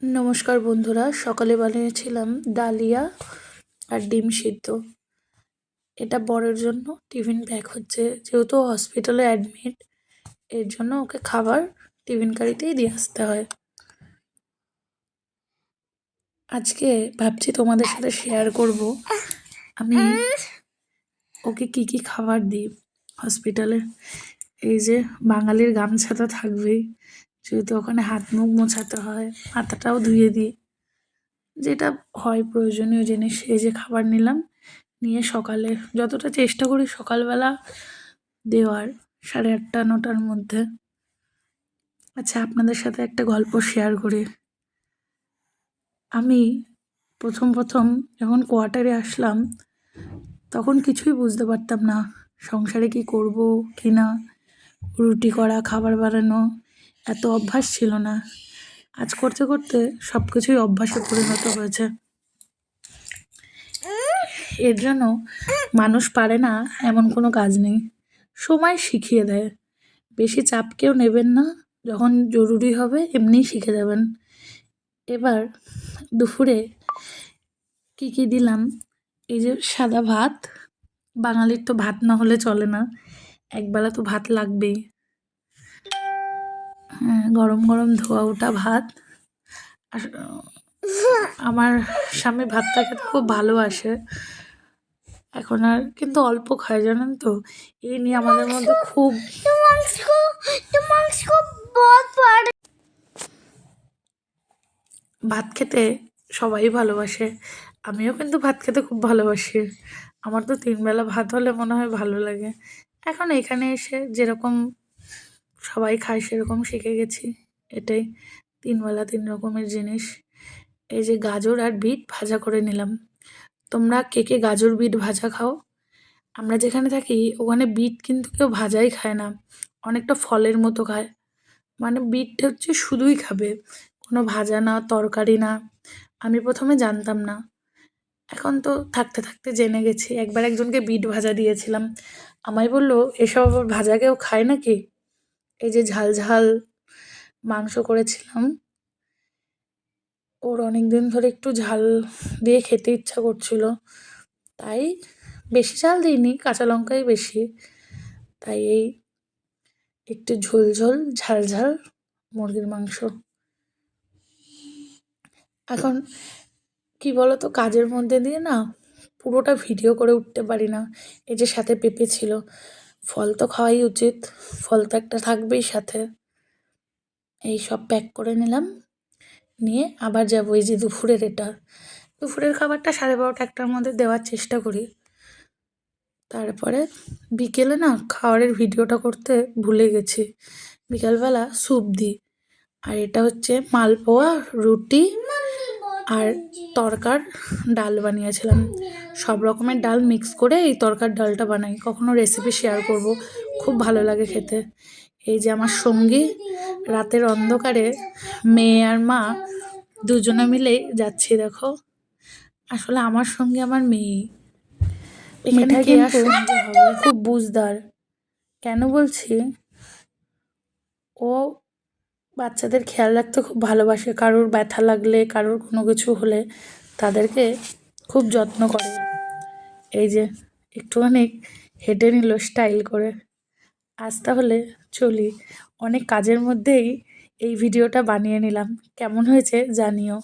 নমস্কার বন্ধুরা, সকালে বানিয়েছিলাম ডালিয়া আর ডিম সিদ্ধ। এটা বরের জন্য টিফিন প্যাক হচ্ছে, যেহেতু হসপিটালে অ্যাডমিট। এর জন্য ওকে খাবার টিফিন গাড়িতেই দিয়ে আসতে হয়। আজকে ভাবছি তোমাদের সাথে শেয়ার করব আমি ওকে কি কি খাবার দিই হসপিটালে। এই যে বাঙালির গামছা তো থাকবেই, যেহেতু ওখানে হাত মুখ মোছাতে হয়, মাথাটাও ধুয়ে দিই, যেটা হয় প্রয়োজনীয় জিনিস। এই যে খাবার নিলাম, নিয়ে সকালে যতটা চেষ্টা করি সকালবেলা দেওয়ার, 8:30-9টার মধ্যে। আচ্ছা, আপনাদের সাথে একটা গল্প শেয়ার করি। আমি প্রথম প্রথম যখন কোয়ার্টারে আসলাম, তখন কিছুই বুঝতে পারতাম না সংসারে কি করব কি না। রুটি করা, খাবার বানানো এত অভ্যাস ছিল না। আজ করতে করতে সব কিছুই অভ্যাসে পরিণত হয়েছে। এর জন্য মানুষ পারে না এমন কোনো কাজ নেই, সময় শিখিয়ে দেয়। বেশি চাপ কেউ নেবেন না, যখন জরুরি হবে এমনিই শিখে যাবেন। এবার দুপুরে কি কি দিলাম, এই যে সাদা ভাত, বাঙালির তো ভাত না হলে চলে না, একবেলা তো ভাত লাগবেই। হ্যাঁ, গরম গরম ধোয়া ওঠা ভাত। আর আমার স্বামী ভাতটা খেতে খুব ভালোবাসে, এখন আর কিন্তু অল্প খায়, জানেন তো। এই নিয়ে আমাদের মধ্যে খুব ভাত খেতে সবাই ভালোবাসে, আমিও কিন্তু ভাত খেতে খুব ভালোবাসি। আমার তো 3 বেলা ভাত হলে মনে হয় ভালো লাগে। এখন এখানে এসে যেরকম সবাই খায় সেরকম শিখে গেছি। এটাই, 3 বেলা 3 রকমের জিনিস। এই যে গাজর আর বিট ভাজা করে নিলাম। তোমরা কে কে গাজর বিট ভাজা খাও? আমরা যেখানে থাকি ওখানে বিট কিন্তু কেউ ভাজাই খায় না, অনেকটা ফলের মতো খায়। মানে বিটটা হচ্ছে শুধুই খাবে, কোনো ভাজা না, তরকারি না। আমি প্রথমে জানতাম না, এখন তো থাকতে থাকতে জেনে গেছি। একবার একজনকে বিট ভাজা দিয়েছিলাম, আমায় বললো এসব আবার ভাজা কেউ খায় নাকি। এই যে ঝাল ঝাল মাংস করেছিলাম, ওর অনেক দিন ধরে একটু ঝাল দিয়ে খেতে ইচ্ছা করছিল, তাই বেশি ঝাল দিইনি, কাঁচা লঙ্কাই বেশি। তাই এই একটু ঝোল ঝোল ঝাল ঝাল মুরগির মাংস। এখন কি বলতো, কাজের মধ্যে দিয়ে না পুরোটা ভিডিও করে উঠতে পারি না। এই যে সাথে পেঁপে ছিল, ফল তো খাওয়াই উচিত, ফল তো একটা থাকবেই সাথে। এই সব প্যাক করে নিলাম, নিয়ে আবার যাবো। এই যে দুপুরের খাবারটা 12:30-1টার মধ্যে দেওয়ার চেষ্টা করি। তারপরে বিকেলে না খাবারের ভিডিওটা করতে ভুলে গেছি। বিকালবেলা স্যুপ দিই, আর এটা হচ্ছে মালপোয়া, রুটি আর তরকার ডাল বানিয়েছিলাম। সব রকমের ডাল মিক্স করে এই তরকার ডালটা বানাই, কখনো রেসিপি শেয়ার করব, খুব ভালো লাগে খেতে। এই যে আমার সঙ্গী, রাতের অন্ধকারে মেয়ে আর মা দুজনে মিলেই যাচ্ছি, দেখো। আসলে আমার সঙ্গে আমার মেয়ে, এখানে কে আর সঙ্গে হবে, খুব বুঝদার। কেন বলছি, ও বাচ্চাদের খেয়াল রাখতে খুব ভালোবাসে। কারোর ব্যথা লাগলে, কারোর কোনো কিছু হলে তাদেরকে খুব যত্ন করে। এই যে একটুখানি হেঁটে নিল স্টাইল করে। আজ তাহলে চলি, অনেক কাজের মধ্যেই এই ভিডিওটা বানিয়ে নিলাম, কেমন হয়েছে জানিও।